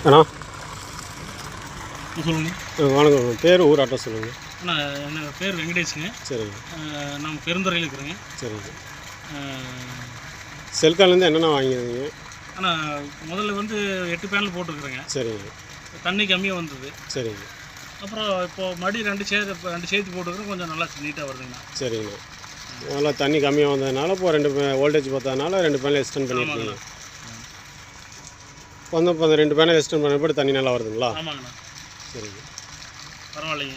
அண்ணா சொல்லுங்கள். வணக்கம். பேர் ஊர் அட்ரஸ் சொல்லுங்கள். அண்ணா என்ன பேர் வெங்கடேஷுங்க. சரிங்க. நம்ம பெருந்துறையில் இருக்கிறேங்க. சரிங்க. செல்காலேருந்து என்னென்ன வாங்கியிருந்தீங்க? அண்ணா முதல்ல வந்து 8 பேனல் போட்டுருக்குறேங்க. சரிங்க. தண்ணி கம்மியாக வந்தது. சரிங்க. அப்புறம் இப்போது மறுபடியும் 2 சேர்த்து போட்டுருக்குறோம். கொஞ்சம் நல்லா நீட்டாக வருதுங்கண்ணா. சரிங்கண்ணா. முதல்ல தண்ணி கம்மியாக வந்ததுனால இப்போ 2 வோல்டேஜ் பார்த்ததுனால 2 பேனல் எக்ஸ்டெண்ட் பண்ணியிருக்கீங்க. இப்போ அந்த 2 பேனல் எக்ஸ்டெண்ட் பண்ணப்போ தண்ணி நல்லா வருதுங்களா? ஆமாங்கண்ணா. சரிங்க. பரவாயில்லைங்க.